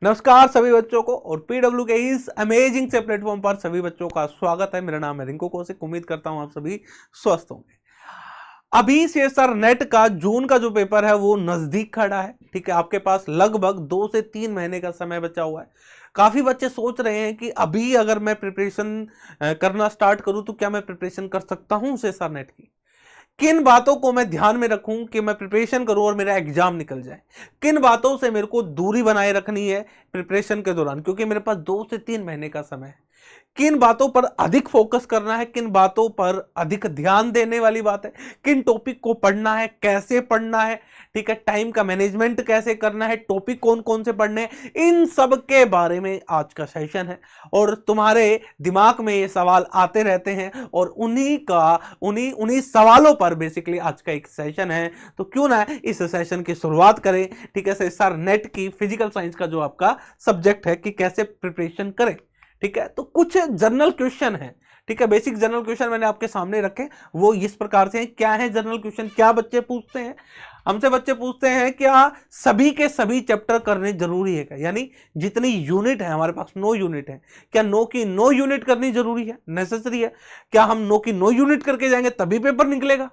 नमस्कार सभी बच्चों को और पीडब्ल्यू के इस अमेजिंग से प्लेटफॉर्म पर सभी बच्चों का स्वागत है। मेरा नाम है रिंकू कौशिक। उम्मीद करता हूं आप सभी स्वस्थ होंगे। अभी सीएसआर नेट का जून का जो पेपर है वो नजदीक खड़ा है। ठीक है, आपके पास लगभग 2 से 3 महीने का समय बचा हुआ है। काफी बच्चे सोच रहे हैं कि अभी अगर मैं प्रिपरेशन करना स्टार्ट करूं तो क्या मैं प्रिपरेशन कर सकता हूं सीएसआर नेट की। किन बातों को मैं ध्यान में रखूं कि मैं प्रिपरेशन करूं और मेरा एग्जाम निकल जाए। किन बातों से मेरे को दूरी बनाए रखनी है प्रिपरेशन के दौरान, क्योंकि मेरे पास 2 से 3 महीने का समय है। किन बातों पर अधिक फोकस करना है, किन बातों पर अधिक ध्यान देने वाली बात है, किन टॉपिक को पढ़ना है, कैसे पढ़ना है, ठीक है, टाइम का मैनेजमेंट कैसे करना है, टॉपिक कौन कौन से पढ़ने हैं, इन सब के बारे में आज का सेशन है। और तुम्हारे दिमाग में ये सवाल आते रहते हैं और उन्हीं सवालों पर बेसिकली आज का एक सेशन है। तो क्यों ना इस सेशन की शुरुआत करें। ठीक है, सीएसआर नेट की फिजिकल साइंस का जो आपका सब्जेक्ट है कि कैसे प्रिपरेशन करें। ठीक है, तो कुछ जनरल क्वेश्चन है। ठीक है, बेसिक जनरल क्वेश्चन मैंने आपके सामने रखे, वो इस प्रकार से हैं। क्या है जनरल क्वेश्चन, क्या बच्चे पूछते हैं हमसे? बच्चे पूछते हैं क्या सभी के सभी चैप्टर करने जरूरी है क्या, यानी जितनी यूनिट है हमारे पास 9 यूनिट है, क्या 9 की 9 यूनिट करनी जरूरी है, नेसेसरी है? क्या हम 9 की 9 यूनिट करके जाएंगे तभी पेपर निकलेगा?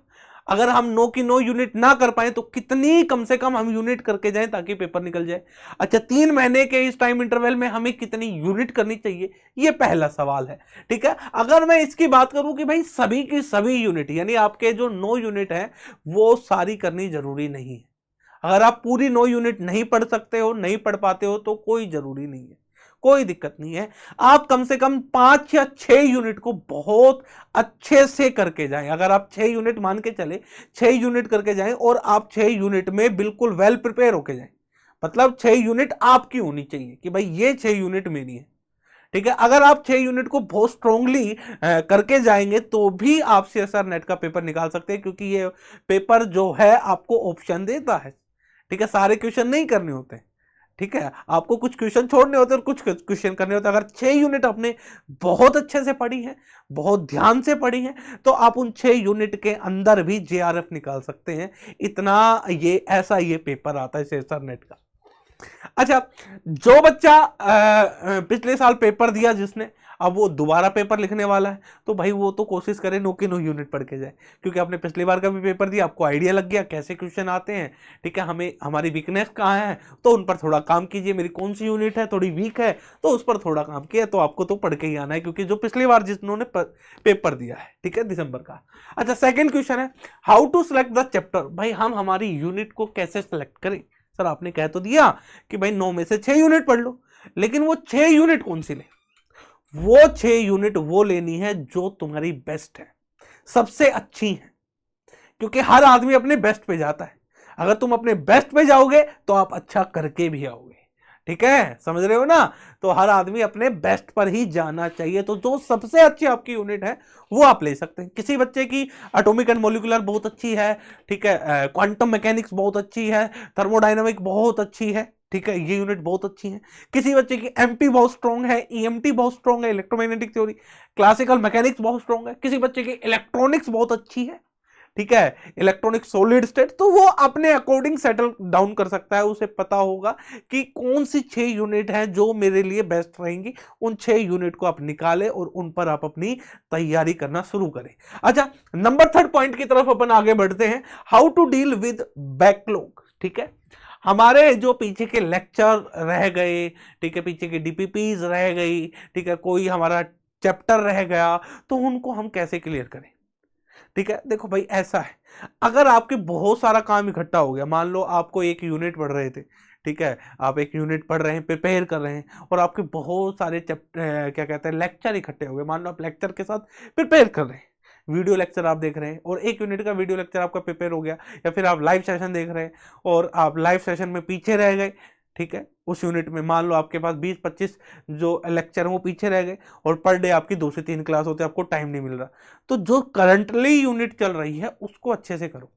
अगर हम 9 की 9 यूनिट ना कर पाए तो कितनी कम से कम हम यूनिट करके जाएं ताकि पेपर निकल जाए? अच्छा, 3 महीने के इस टाइम इंटरवल में हमें कितनी यूनिट करनी चाहिए, ये पहला सवाल है। ठीक है, अगर मैं इसकी बात करूं कि भाई सभी की सभी यूनिट यानी आपके जो 9 यूनिट है वो सारी करनी जरूरी नहीं है। अगर आप पूरी 9 यूनिट नहीं पढ़ सकते हो, नहीं पढ़ पाते हो तो कोई जरूरी नहीं है, कोई दिक्कत नहीं है। आप कम से कम 5 या 6 यूनिट को बहुत अच्छे से करके जाएं। अगर आप 6 यूनिट मान के चले, 6 यूनिट करके जाएं और आप 6 यूनिट में बिल्कुल वेल प्रिपेयर होके जाएं, मतलब 6 यूनिट आपकी होनी चाहिए कि भाई ये 6 यूनिट मेरी है। ठीक है, अगर आप 6 यूनिट को बहुत स्ट्रांगली करके जाएंगे तो भी आप सीएसआर नेट का पेपर निकाल सकते हैं, क्योंकि ये पेपर जो है आपको ऑप्शन देता है। ठीक है, सारे क्वेश्चन नहीं करने होते। ठीक है, आपको कुछ क्वेश्चन छोड़ने होते हैं और कुछ क्वेश्चन करने होते हैं। अगर 6 यूनिट आपने बहुत अच्छे से पढ़ी है, बहुत ध्यान से पढ़ी है, तो आप उन 6 यूनिट के अंदर भी जेआरएफ निकाल सकते हैं। इतना ये पेपर आता है सीएसआर नेट का। अच्छा, जो बच्चा पिछले साल पेपर दिया जिसने, अब वो दोबारा पेपर लिखने वाला है, तो भाई वो तो कोशिश करे 9 की 9 यूनिट पढ़ के जाए, क्योंकि आपने पिछली बार का भी पेपर दिया, आपको आइडिया लग गया कैसे क्वेश्चन आते हैं। ठीक है, हमें हमारी वीकनेस कहाँ है तो उन पर थोड़ा काम कीजिए। मेरी कौन सी यूनिट है थोड़ी वीक है तो उस पर थोड़ा काम किया, तो आपको तो पढ़ के ही आना है, क्योंकि जो पिछली बार जिन्होंने पेपर दिया है, ठीक है, दिसंबर का। अच्छा, सेकेंड क्वेश्चन है how to select the chapter. भाई हम हमारी यूनिट को कैसे सेलेक्ट करें? सर आपने कह तो दिया कि भाई 9 में से 6 यूनिट पढ़ लो, लेकिन वो 6 यूनिट कौन सी ले? वो 6 यूनिट वो लेनी है जो तुम्हारी बेस्ट है, सबसे अच्छी है, क्योंकि हर आदमी अपने बेस्ट पे जाता है। अगर तुम अपने बेस्ट पे जाओगे तो आप अच्छा करके भी आओगे। ठीक है, समझ रहे हो ना? तो हर आदमी अपने बेस्ट पर ही जाना चाहिए। तो जो सबसे अच्छी आपकी यूनिट है वो आप ले सकते हैं। किसी बच्चे की एटॉमिक एंड मॉलिक्यूलर बहुत अच्छी है, ठीक है, क्वांटम मैकेनिक्स बहुत अच्छी है, थर्मोडायनामिक बहुत अच्छी है, ठीक है, ये यूनिट बहुत अच्छी है। किसी बच्चे की एमपी बहुत स्ट्रॉन्ग है, ईएमटी बहुत स्ट्रॉन्ग है, इलेक्ट्रोमैग्नेटिक थ्योरी, क्लासिकल मैकेनिक्स बहुत स्ट्रॉन्ग है। किसी बच्चे की इलेक्ट्रॉनिक्स बहुत अच्छी है, ठीक है, इलेक्ट्रॉनिक सॉलिड स्टेट, तो वो अपने अकॉर्डिंग सेटल डाउन कर सकता है। उसे पता होगा कि कौन सी 6 यूनिट है जो मेरे लिए बेस्ट रहेंगी। उन 6 यूनिट को आप निकालें और उन पर आप अपनी तैयारी करना शुरू करें। अच्छा, नंबर 3 पॉइंट की तरफ अपन आगे बढ़ते हैं, how to deal with backlog. ठीक है, हमारे जो पीछे के लेक्चर रह गए, ठीक है, पीछे की डीपीपीज रह गई, ठीक है, कोई हमारा चैप्टर रह गया, तो उनको हम कैसे क्लियर करें? ठीक है, देखो भाई ऐसा है, अगर आपके बहुत सारा काम इकट्ठा हो गया, मान लो आपको एक यूनिट पढ़ रहे थे, ठीक है, आप एक यूनिट पढ़ रहे हैं, प्रिपेयर कर रहे हैं, और आपके बहुत सारे क्या कहते हैं लेक्चर इकट्ठे हो गए। मान लो आप लेक्चर के साथ प्रिपेयर कर रहे हैं, वीडियो लेक्चर आप देख रहे हैं और एक यूनिट का वीडियो लेक्चर आपका प्रिपेयर हो गया, या फिर आप लाइव सेशन देख रहे हैं और आप लाइव सेशन में पीछे रह गए। ठीक है, उस यूनिट में मान लो आपके पास 20-25 जो लेक्चर है वो पीछे रह गए और पर डे आपकी 2 से 3 क्लास होती है, आपको टाइम नहीं मिल रहा। तो जो करंटली यूनिट चल रही है उसको अच्छे से करो,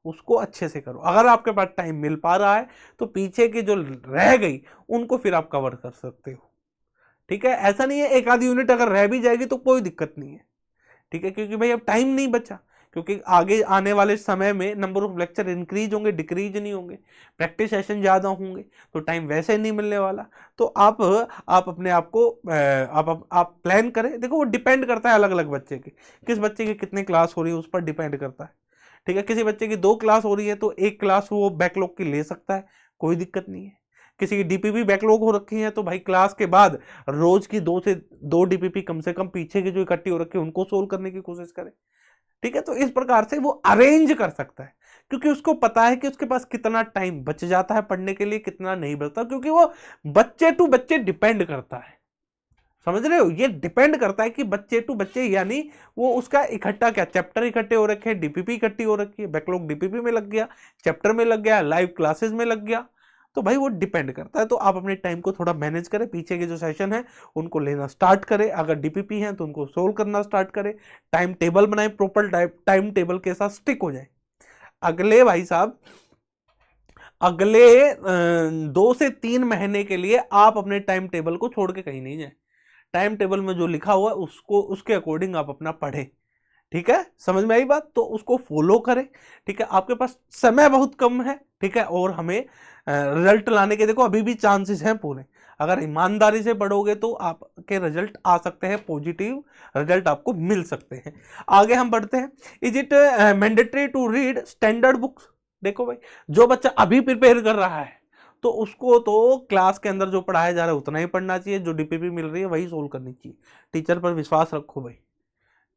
उसको अच्छे से करो। अगर आपके पास टाइम मिल पा रहा है तो पीछे की जो रह गई उनको फिर आप कवर कर सकते हो। ठीक है, ऐसा नहीं है एक आधी यूनिट अगर रह भी जाएगी तो कोई दिक्कत नहीं है। ठीक है, क्योंकि भाई अब टाइम नहीं बचा, क्योंकि आगे आने वाले समय में नंबर ऑफ लेक्चर इंक्रीज होंगे, डिक्रीज नहीं होंगे, प्रैक्टिस सेशन ज़्यादा होंगे, तो टाइम वैसे नहीं मिलने वाला। तो आप अपने आप को आप प्लान करें। देखो वो डिपेंड करता है अलग अलग बच्चे के, किस बच्चे की कितनी क्लास हो रही है उस पर डिपेंड करता है। ठीक है, किसी बच्चे की 2 क्लास हो रही है तो 1 क्लास वो बैकलॉग की ले सकता है, कोई दिक्कत नहीं है। किसी की डीपीपी बैकलॉग हो रखी है तो भाई क्लास के बाद रोज की 2 से 2 डीपीपी कम से कम पीछे की जो इकट्ठी हो रखी है उनको सोल्व करने की कोशिश करें। ठीक है, तो इस प्रकार से वो अरेंज कर सकता है, क्योंकि उसको पता है कि उसके पास कितना टाइम बच जाता है पढ़ने के लिए, कितना नहीं बचता, क्योंकि वो बच्चे टू बच्चे डिपेंड करता है। समझ रहे हो, ये डिपेंड करता है कि बच्चे टू बच्चे, यानी वो उसका इकट्ठा क्या चैप्टर इकट्ठे हो रखे हैं, डीपीपी इकट्ठी हो रखी है, बैकलॉग डीपीपी में लग गया, चैप्टर में लग गया, लाइव क्लासेस में लग गया, तो भाई वो डिपेंड करता है। तो आप अपने टाइम को थोड़ा मैनेज करें, पीछे के जो सेशन है उनको लेना स्टार्ट करें, अगर डीपीपी है तो उनको सोल्व करना स्टार्ट करें, टाइम टेबल बनाए, प्रॉपर टाइम टेबल के साथ स्टिक हो जाए। अगले भाई साहब अगले 2 से 3 महीने के लिए आप अपने टाइम टेबल को छोड़ के कहीं नहीं जाए। टाइम टेबल में जो लिखा हुआ है उसको उसके अकॉर्डिंग आप अपना पढ़ें। ठीक है, समझ में आई बात, तो उसको फॉलो करें। ठीक है, आपके पास समय बहुत कम है। ठीक है, और हमें रिजल्ट लाने के देखो अभी भी चांसेस हैं पूरे। अगर ईमानदारी से पढ़ोगे तो आपके रिजल्ट आ सकते हैं, पॉजिटिव रिजल्ट आपको मिल सकते हैं। आगे हम बढ़ते हैं। Is it mandatory to read standard books? देखो भाई, जो बच्चा अभी प्रिपेयर कर रहा है तो उसको तो क्लास के अंदर जो पढ़ाया जा रहा है उतना ही पढ़ना चाहिए, जो डीपीपी मिल रही है वही सोल्व करनी चाहिए। टीचर पर विश्वास रखो भाई।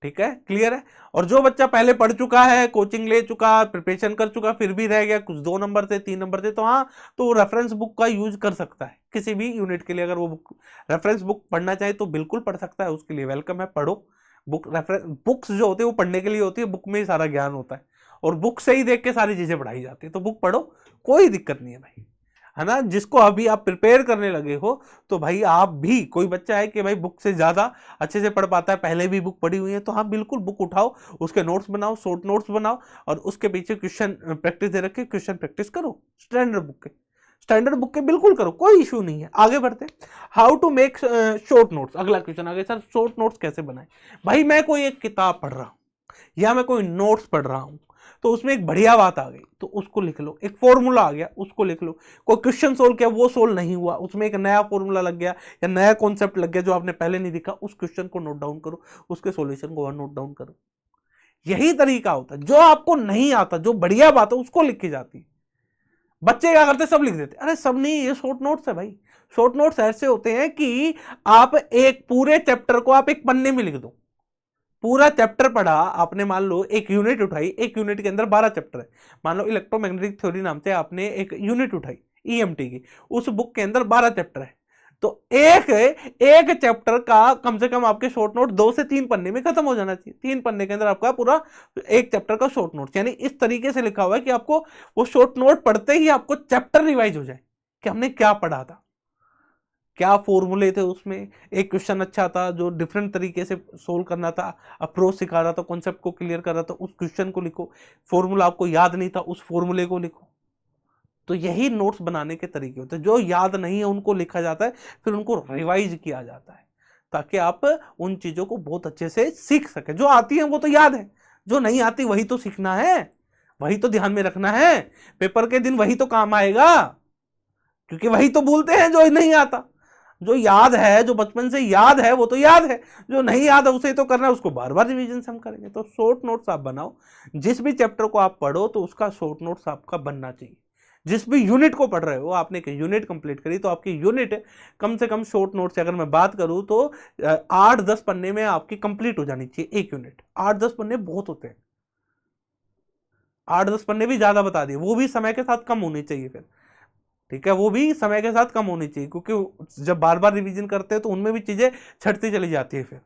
ठीक है, क्लियर है। और जो बच्चा पहले पढ़ चुका है, कोचिंग ले चुका, प्रिपरेशन कर चुका, फिर भी रह गया कुछ 2 नंबर से 3 नंबर से, तो हाँ, तो रेफरेंस बुक का यूज कर सकता है किसी भी यूनिट के लिए। अगर वो रेफरेंस बुक पढ़ना चाहे तो बिल्कुल पढ़ सकता है, उसके लिए वेलकम है, पढ़ो। बुक्स जो होती है वो पढ़ने के लिए होती है, बुक में ही सारा ज्ञान होता है और बुक से ही देख के सारी चीजें पढ़ाई जाती है, तो बुक पढ़ो, कोई दिक्कत नहीं है भाई, है ना। जिसको अभी आप प्रिपेयर करने लगे हो तो भाई आप भी, कोई बच्चा है कि भाई बुक से ज्यादा अच्छे से पढ़ पाता है, पहले भी बुक पढ़ी हुई है, तो हाँ बिल्कुल बुक उठाओ, उसके नोट्स बनाओ, शॉर्ट नोट्स बनाओ और उसके पीछे क्वेश्चन प्रैक्टिस दे रखे, क्वेश्चन प्रैक्टिस करो स्टैंडर्ड बुक के बिल्कुल करो, कोई इशू नहीं है। आगे बढ़ते, how to make short notes. अगला क्वेश्चन आ गया, सर शॉर्ट नोट्स कैसे बनाए? भाई मैं कोई एक किताब पढ़ रहा हूं या मैं कोई नोट्स पढ़ रहा हूं तो उसमें एक बढ़िया बात आ गई तो उसको लिख लो, एक फॉर्मूला आ गया उसको लिख लो, कोई क्वेश्चन सोल्व किया वो सोल्व नहीं हुआ, उसमें एक नया फॉर्मूला लग गया या नया कॉन्सेप्ट लग गया जो आपने पहले नहीं दिखा, उस क्वेश्चन को नोट डाउन करो, उसके सॉल्यूशन को नोट डाउन करो। यही तरीका होता है, जो आपको नहीं आता, जो बढ़िया बात है उसको लिखी जाती है। बच्चे क्या करते, सब लिख देते, अरे सब नहीं, ये शॉर्ट नोट्स है भाई। शॉर्ट नोट्स ऐसे होते हैं कि आप एक पूरे चैप्टर को आप एक पन्ने में लिख दो। पूरा चैप्टर पढ़ा आपने, मान लो एक यूनिट उठाई, एक यूनिट के अंदर 12 चैप्टर है, मान लो इलेक्ट्रोमैग्नेटिक थ्योरी नाम से आपने एक यूनिट उठाई ईएमटी की, उस बुक के अंदर 12 चैप्टर है, तो एक चैप्टर का कम से कम आपके शॉर्ट नोट 2 से 3 पन्ने में खत्म हो जाना चाहिए। 3 पन्ने के अंदर आपका पूरा एक चैप्टर का शॉर्ट नोट, यानी इस तरीके से लिखा हुआ है कि आपको वो शॉर्ट नोट पढ़ते ही आपको चैप्टर रिवाइज हो जाए कि हमने क्या पढ़ा था, क्या फॉर्मूले थे उसमें, एक क्वेश्चन अच्छा था जो डिफरेंट तरीके से सोल्व करना था, अप्रोच सिखा रहा था, कॉन्सेप्ट को क्लियर कर रहा था, उस क्वेश्चन को लिखो, फॉर्मूला आपको याद नहीं था उस फॉर्मूले को लिखो। तो यही नोट्स बनाने के तरीके होते हैं, जो याद नहीं है उनको लिखा जाता है, फिर उनको रिवाइज किया जाता है ताकि आप उन चीजों को बहुत अच्छे से सीख सके। जो आती है वो तो याद है, जो नहीं आती वही तो सीखना है, वही तो ध्यान में रखना है, पेपर के दिन वही तो काम आएगा, क्योंकि वही तो भूलते हैं जो नहीं आता। जो याद है, जो बचपन से याद है वो तो याद है, जो नहीं याद है उसे तो करना है, उसको बार बार रिवीजन हम करेंगे। तो शॉर्ट नोट्स आप बनाओ, जिस भी चैप्टर को आप पढ़ो तो उसका शॉर्ट नोट्स आपका बनना चाहिए। जिस भी यूनिट को पढ़ रहे हो, आपने एक यूनिट कंप्लीट करी तो आपकी यूनिट कम से कम शॉर्ट नोट से अगर मैं बात करूं तो 8-10 पन्ने में आपकी कंप्लीट हो जानी चाहिए एक यूनिट। 8-10 पन्ने बहुत होते हैं, 8-10 पन्ने भी ज्यादा बता दिए, वो भी समय के साथ कम होनी चाहिए फिर। ठीक है, वो भी समय के साथ कम होनी चाहिए, क्योंकि जब बार बार रिवीजन करते हैं तो उनमें भी चीजें छटती चली जाती है। फिर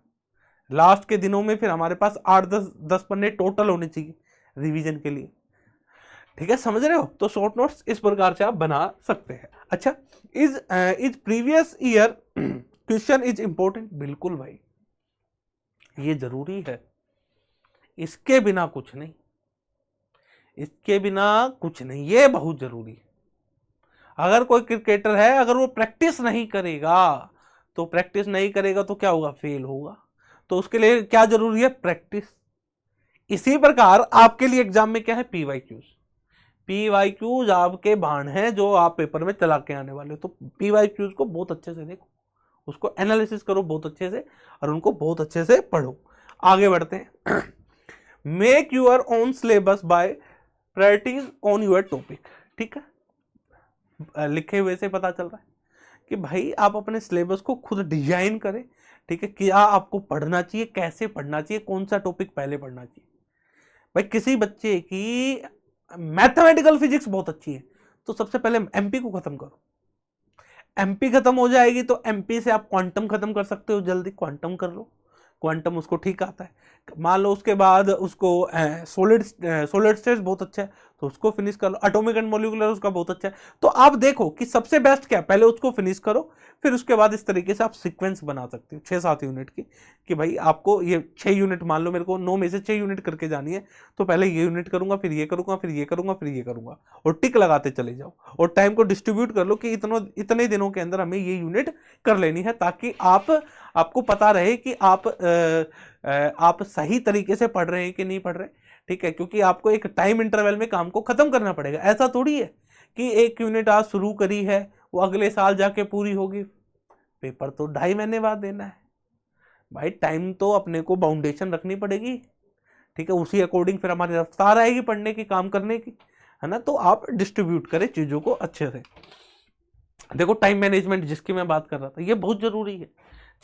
लास्ट के दिनों में फिर हमारे पास 8-10 पन्ने टोटल होने चाहिए रिवीजन के लिए। ठीक है, समझ रहे हो। तो शॉर्ट नोट्स इस प्रकार से आप बना सकते हैं। अच्छा, is previous year question is important? बिल्कुल भाई, ये जरूरी है, इसके बिना कुछ नहीं, इसके बिना कुछ नहीं, ये बहुत जरूरी है। अगर कोई क्रिकेटर है, अगर वो प्रैक्टिस नहीं करेगा तो क्या होगा, फेल होगा। तो उसके लिए क्या जरूरी है, प्रैक्टिस। इसी प्रकार आपके लिए एग्जाम में क्या है, पीवाईक्यूज। पीवाईक्यूज आपके बाण हैं जो आप पेपर में चला के आने वाले हो। तो पीवाईक्यूज को बहुत अच्छे से देखो, उसको एनालिसिस करो बहुत अच्छे से और उनको बहुत अच्छे से पढ़ो। आगे बढ़ते हैं। Make your own syllabus by priorities on your topic. ठीक है, लिखे हुए से पता चल रहा है कि भाई आप अपने सिलेबस को खुद डिजाइन करें। ठीक है, क्या आपको पढ़ना चाहिए, कैसे पढ़ना चाहिए, कौन सा टॉपिक पहले पढ़ना चाहिए। भाई किसी बच्चे की मैथमेटिकल फिजिक्स बहुत अच्छी है तो सबसे पहले एमपी को खत्म करो। एमपी खत्म हो जाएगी तो एमपी से आप क्वांटम खत्म कर सकते हो, जल्दी क्वांटम कर लो, क्वांटम उसको ठीक आता है। मान लो उसके बाद उसको सॉलिड स्टेट बहुत अच्छा है तो उसको फिनिश कर लो, एटॉमिक एंड मॉलिक्यूलर उसका बहुत अच्छा है। तो आप देखो कि सबसे बेस्ट क्या है, पहले उसको फिनिश करो, फिर उसके बाद इस तरीके से आप सीक्वेंस बना सकते हो 6-7 यूनिट की, कि भाई आपको ये 6 यूनिट, मान लो मेरे को 9 में से 6 यूनिट करके जानी है तो पहले ये यूनिट करूंगा, फिर ये करूंगा, फिर ये करूंगा, फिर ये करूंगा, और टिक लगाते चले जाओ और टाइम को डिस्ट्रीब्यूट कर लो कि इतने दिनों के अंदर हमें ये यूनिट कर लेनी है, ताकि आपको पता रहे कि आप सही तरीके से पढ़ रहे हैं कि नहीं पढ़ रहे। ठीक है, क्योंकि आपको एक टाइम इंटरवल में काम को खत्म करना पड़ेगा। ऐसा थोड़ी है कि एक यूनिट आज शुरू करी है वो अगले साल जाके पूरी होगी, पेपर तो 2.5 महीने बाद देना है। भाई टाइम तो अपने को बाउंडेशन रखनी पड़ेगी। ठीक है, उसी अकॉर्डिंग फिर हमारी रफ्तार आएगी पढ़ने की, काम करने की, है ना। तो आप डिस्ट्रीब्यूट करें चीजों को अच्छे से। देखो टाइम मैनेजमेंट जिसकी मैं बात कर रहा था ये बहुत जरूरी है।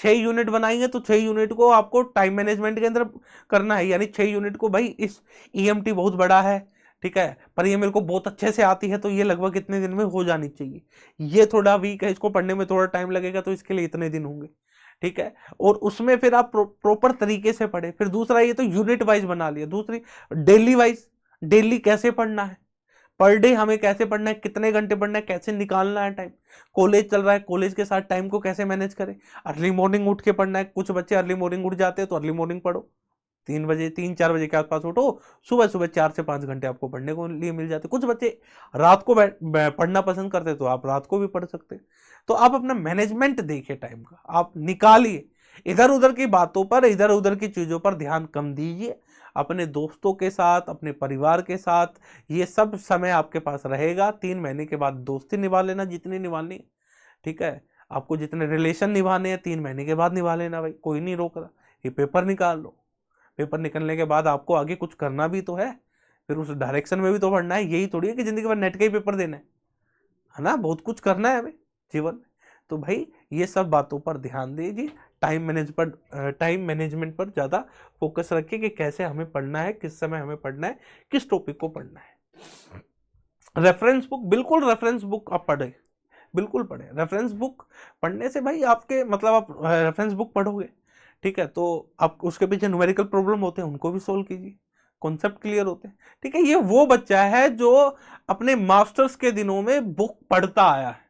6 यूनिट बनाएंगे तो 6 यूनिट को आपको टाइम मैनेजमेंट के अंदर करना है, यानी 6 यूनिट को, भाई इस ईएमटी बहुत बड़ा है, ठीक है, पर ये मेरे को बहुत अच्छे से आती है तो ये लगभग कितने दिन में हो जानी चाहिए। ये थोड़ा वीक है, इसको पढ़ने में थोड़ा टाइम लगेगा तो इसके लिए इतने दिन होंगे। ठीक है, और उसमें फिर आप प्रॉपर तरीके से पढ़े। फिर दूसरा ये तो यूनिट वाइज बना लिया। दूसरी डेली वाइज, डेली कैसे पढ़ना है, पर डे हमें कैसे पढ़ना है, कितने घंटे पढ़ना है, कैसे निकालना है टाइम। कॉलेज चल रहा है, कॉलेज के साथ टाइम को कैसे मैनेज करें। अर्ली मॉर्निंग उठ के पढ़ना है, कुछ बच्चे अर्ली मॉर्निंग उठ जाते हैं तो अर्ली मॉर्निंग पढ़ो, 3-4 बजे के आसपास उठो, सुबह सुबह 4 से 5 घंटे आपको पढ़ने को लिए मिल जाते। कुछ बच्चे रात को पढ़ना पसंद करते तो आप रात को भी पढ़ सकते। तो आप अपना मैनेजमेंट देखिए टाइम का, आप निकालिए। इधर उधर की बातों पर, इधर उधर की चीजों पर ध्यान कम दीजिए। अपने दोस्तों के साथ, अपने परिवार के साथ ये सब समय आपके पास रहेगा। 3 महीने के बाद दोस्ती निभा लेना जितनी निभानी। ठीक है, आपको जितने रिलेशन निभाने हैं 3 महीने के बाद निभा लेना, भाई कोई नहीं रोक रहा। ये पेपर निकाल लो, पेपर निकलने के बाद आपको आगे कुछ करना भी तो है, फिर उस डायरेक्शन में भी तो पढ़ना है। यही थोड़ी है कि जिंदगी भर नेट का ही पेपर देना है ना, बहुत कुछ करना है हमें जीवन में। तो भाई ये सब बातों पर ध्यान दीजिए। टाइम मैनेजमेंट पर ज़्यादा फोकस रखिए कि कैसे हमें पढ़ना है, किस समय हमें पढ़ना है, किस टॉपिक को पढ़ना है। रेफरेंस बुक, बिल्कुल रेफरेंस बुक आप पढ़े, बिल्कुल पढ़े। रेफरेंस बुक पढ़ने से भाई आपके मतलब आप रेफरेंस बुक पढ़ोगे, ठीक है, तो आप उसके पीछे न्यूमेरिकल प्रॉब्लम होते हैं उनको भी सोल्व कीजिए, कॉन्सेप्ट क्लियर होते हैं। ठीक है, ये वो बच्चा है जो अपने मास्टर्स के दिनों में बुक पढ़ता आया है,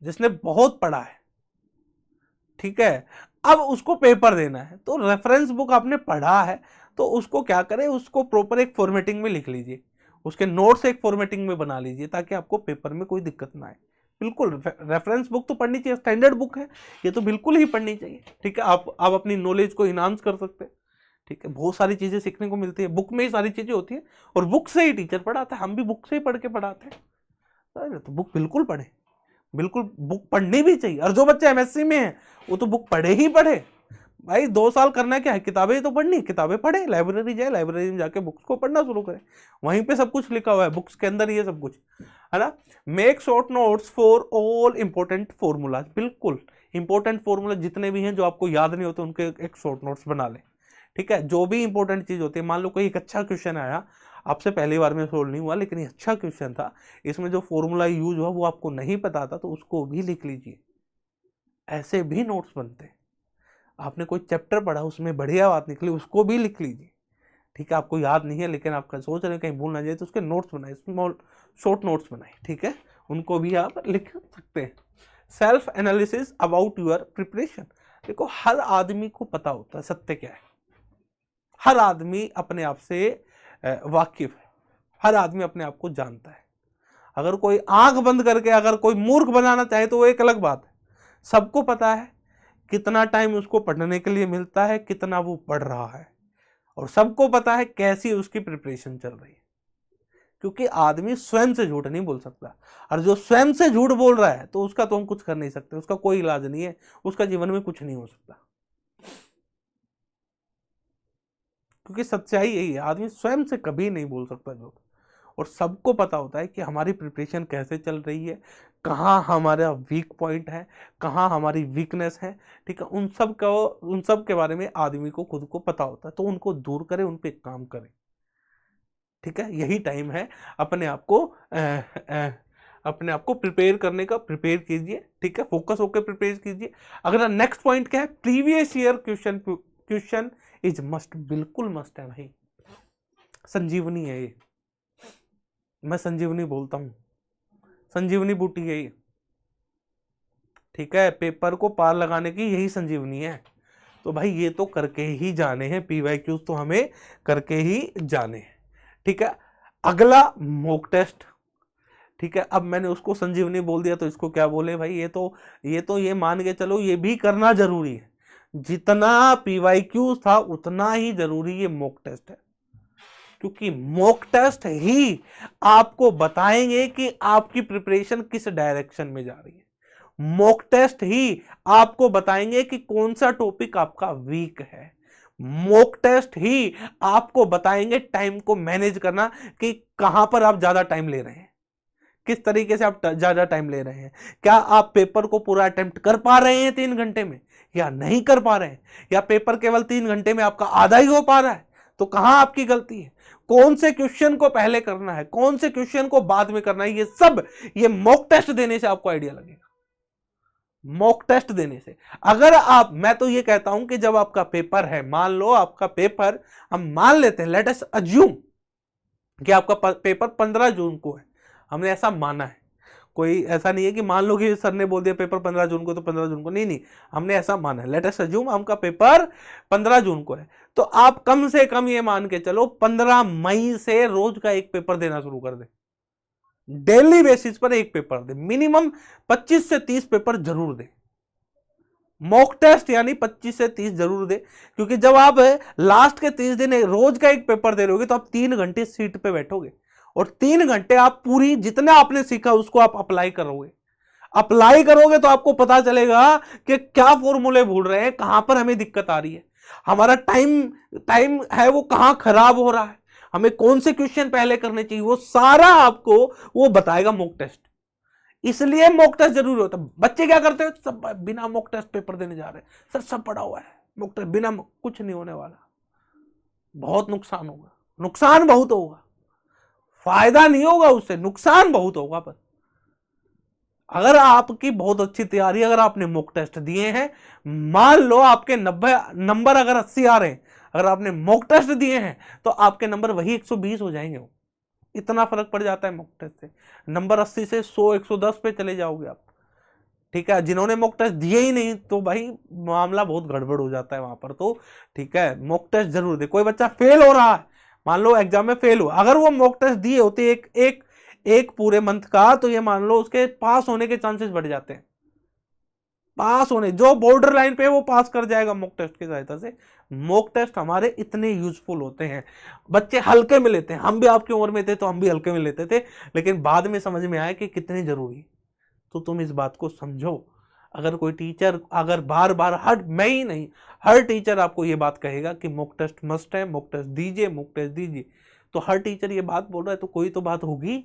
जिसने बहुत पढ़ा है। ठीक है, अब उसको पेपर देना है तो रेफरेंस बुक आपने पढ़ा है तो उसको क्या करें, उसको प्रॉपर एक फॉर्मेटिंग में लिख लीजिए, उसके नोट्स एक फॉर्मेटिंग में बना लीजिए ताकि आपको पेपर में कोई दिक्कत ना आए। बिल्कुल रेफरेंस बुक तो पढ़नी चाहिए, स्टैंडर्ड बुक है ये तो बिल्कुल ही पढ़नी चाहिए। ठीक है, आप अपनी नॉलेज को इनहांस कर सकते हैं। ठीक है, बहुत सारी चीजें सीखने को मिलती है, बुक में ही सारी चीजें होती है और बुक से ही टीचर पढ़ाता है, हम भी बुक से ही पढ़ के पढ़ाते हैं। तो बुक बिल्कुल पढ़े, बिल्कुल बुक पढ़नी भी चाहिए। और जो बच्चे एमएससी में हैं वो तो बुक पढ़े ही पढ़े। भाई 2 साल करना क्या है, किताबें तो पढ़नी, किताबें पढ़े, लाइब्रेरी जाए, लाइब्रेरी में जाके बुक्स को पढ़ना शुरू करें, वहीं पे सब कुछ लिखा हुआ है बुक्स के अंदर, ये सब कुछ है ना। Make short notes for all important formulas, बिल्कुल इंपॉर्टेंट फॉर्मूला जितने भी हैं जो आपको याद नहीं होते उनके एक शॉर्ट नोट्स बना लें। ठीक है, जो भी इंपॉर्टेंट चीज होती है, मान लो कोई एक अच्छा क्वेश्चन आया आपसे पहली बार में सोल्व नहीं हुआ लेकिन ये अच्छा क्वेश्चन था, इसमें जो फॉर्मूला यूज हुआ वो आपको नहीं पता था तो उसको भी लिख लीजिए। ऐसे भी नोट्स बनते हैं। आपने कोई चैप्टर पढ़ा उसमें बढ़िया बात निकली उसको भी लिख लीजिए। ठीक है, आपको याद नहीं है लेकिन आप सोच रहे हैं कहीं भूल ना जाए तो उसके नोट्स बनाए, स्मॉल शॉर्ट नोट्स बनाए। ठीक है, उनको भी आप लिख सकते हैं। Self analysis about your preparation, देखो हर आदमी को पता होता है सत्य क्या है, हर आदमी अपने आप से वाकिफ है, हर आदमी अपने आप को जानता है। अगर कोई आंख बंद करके अगर कोई मूर्ख बनाना चाहे तो वो एक अलग बात है। सबको पता है कितना टाइम उसको पढ़ने के लिए मिलता है, कितना वो पढ़ रहा है और सबको पता है कैसी उसकी प्रिपरेशन चल रही है, क्योंकि आदमी स्वयं से झूठ नहीं बोल सकता, और जो स्वयं से झूठ बोल रहा है तो उसका तो हम कुछ कर नहीं सकते, उसका कोई इलाज नहीं है, उसका जीवन में कुछ नहीं हो सकता, क्योंकि सच्चाई यही है, आदमी स्वयं से कभी नहीं बोल सकता झूठ। और सबको पता होता है कि हमारी प्रिपरेशन कैसे चल रही है, कहाँ हमारा वीक पॉइंट है, कहाँ हमारी वीकनेस है, ठीक है। उन सब के बारे में आदमी को खुद को पता होता है, तो उनको दूर करे, उन पे काम करे, ठीक है। यही टाइम है अपने आप को प्रिपेयर करने का, प्रिपेयर कीजिए, ठीक है, फोकस होकर प्रिपेयर कीजिए। अगला नेक्स्ट पॉइंट क्या है, previous year question is must, बिल्कुल मस्ट है भाई, संजीवनी है ये, मैं संजीवनी बोलता हूं, संजीवनी बूटी है ये, ठीक है, पेपर को पार लगाने की यही संजीवनी है। तो भाई ये तो करके ही जाने हैं, पीवाईक्यूज तो हमें करके ही जाने हैं, ठीक है। अगला मॉक टेस्ट, ठीक है। अब मैंने उसको संजीवनी बोल दिया तो इसको क्या बोले भाई, ये मान के चलो ये भी करना जरूरी है, जितना पीवाईक्यूज था उतना ही जरूरी ये मॉक टेस्ट है, क्योंकि मॉक टेस्ट ही आपको बताएंगे कि आपकी प्रिपरेशन किस डायरेक्शन में जा रही है, मॉक टेस्ट ही आपको बताएंगे कि कौन सा टॉपिक आपका वीक है, मॉक टेस्ट ही आपको बताएंगे टाइम को मैनेज करना, कि कहां पर आप ज्यादा टाइम ले रहे हैं, किस तरीके से आप ज्यादा टाइम ले रहे हैं, क्या आप पेपर को पूरा अटेम्प्ट कर पा रहे हैं 3 घंटे में या नहीं कर पा रहे हैं, या पेपर केवल 3 घंटे में आपका आधा ही हो पा रहा है, तो कहां आपकी गलती है, कौन से क्वेश्चन को पहले करना है, कौन से क्वेश्चन को बाद में करना है, ये सब ये मॉक टेस्ट देने से आपको आइडिया लगेगा, मॉक टेस्ट देने से। अगर मैं तो ये कहता हूं कि जब आपका पेपर है, मान लो आपका पेपर, हम मान लेते हैं, लेट अस अज्यूम कि आपका पेपर 15 जून को है, हमने ऐसा माना है, कोई ऐसा नहीं है कि मान लो कि सर ने बोल दिया पेपर 15 जून को तो 15 जून को, नहीं, हमने ऐसा माना है, लेट अस अज्यूम आपका पेपर 15 जून को है, तो आप कम से कम ये मान के चलो 15 मई से रोज का एक पेपर देना शुरू कर दे, डेली बेसिस पर एक पेपर दे, मिनिमम 25 से 30 पेपर जरूर दे, मॉक टेस्ट यानी 25 से 30 जरूर दे, क्योंकि जब आप लास्ट के 30 दिन रोज का एक पेपर दे रहे होगे तो आप 3 घंटे सीट पे बैठोगे, और 3 घंटे आप पूरी जितना आपने सीखा उसको आप अप्लाई करोगे तो आपको पता चलेगा कि क्या फॉर्मूले भूल रहे हैं, कहां पर हमें दिक्कत आ रही है, हमारा टाइम है वो कहां खराब हो रहा है, हमें कौन से क्वेश्चन पहले करने चाहिए, वो सारा आपको वो बताएगा मॉक टेस्ट। इसलिए मॉक टेस्ट जरूरी होता है। बच्चे क्या करते हैं, सब बिना मॉक टेस्ट पेपर देने जा रहे हैं, सर सब पढ़ा हुआ है, मॉक टेस्ट बिना, कुछ नहीं होने वाला, बहुत नुकसान होगा, नुकसान बहुत होगा, फायदा नहीं होगा उससे, नुकसान बहुत होगा। पर अगर आपकी बहुत अच्छी तैयारी, अगर आपने मॉक टेस्ट दिए हैं, मान लो आपके 90 नंबर अगर 80 आ रहे हैं, अगर आपने मॉक टेस्ट दिए हैं तो आपके नंबर वही 120 हो जाएंगे, इतना फर्क पड़ जाता है मॉक टेस्ट से, नंबर 80 से 100 110 पे चले जाओगे आप, ठीक है। जिन्होंने मॉक टेस्ट दिए ही नहीं तो भाई मामला बहुत गड़बड़ हो जाता है वहां पर, तो ठीक है मॉक टेस्ट जरूर दे। कोई बच्चा फेल हो रहा है, मान लो एग्जाम में फेल हुआ, अगर वो मॉक टेस्ट दिए होते एक पूरे मंथ का, तो ये मान लो उसके पास होने के चांसेस बढ़ जाते हैं, पास होने, जो बॉर्डर लाइन पे वो पास कर जाएगा मॉक टेस्ट की सहायता से। मॉक टेस्ट हमारे इतने यूजफुल होते हैं, बच्चे हल्के में लेते हैं, हम भी आपकी उम्र में थे तो हम भी हल्के में लेते थे, लेकिन बाद में समझ में आया कि कितनी जरूरी। तो तुम इस बात को समझो, अगर कोई टीचर अगर बार बार मैं ही नहीं, हर टीचर आपको ये बात कहेगा कि मॉक टेस्ट मस्ट है, मॉक टेस्ट दीजिए, मॉक टेस्ट दीजिए, तो हर टीचर ये बात बोल रहा है तो कोई तो बात होगी,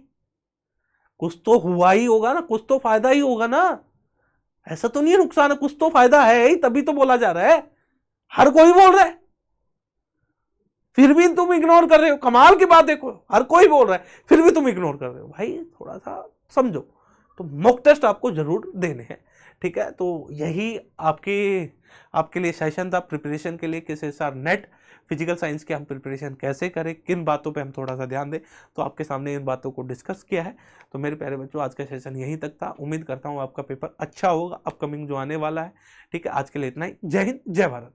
कुछ तो हुआ ही होगा ना, कुछ तो फायदा ही होगा ना, ऐसा तो नहीं है नुकसान है, कुछ तो फायदा है ही, तभी तो बोला जा रहा है, हर कोई बोल रहा है, फिर भी तुम इग्नोर कर रहे हो। कमाल की बात देखो, हर कोई बोल रहा है फिर भी तुम इग्नोर कर रहे हो, भाई थोड़ा सा समझो। तो मॉक टेस्ट आपको जरूर देने हैं, ठीक है। तो यही आपके लिए सेशन था प्रिपरेशन के लिए, किस सर नेट फिजिकल साइंस के हम प्रिपरेशन कैसे करें, किन बातों पे हम थोड़ा सा ध्यान दें, तो आपके सामने इन बातों को डिस्कस किया है। तो मेरे प्यारे बच्चों, आज का सेशन यहीं तक था, उम्मीद करता हूँ आपका पेपर अच्छा होगा अपकमिंग जो आने वाला है, ठीक है। आज के लिए इतना ही, जय हिंद जय भारत।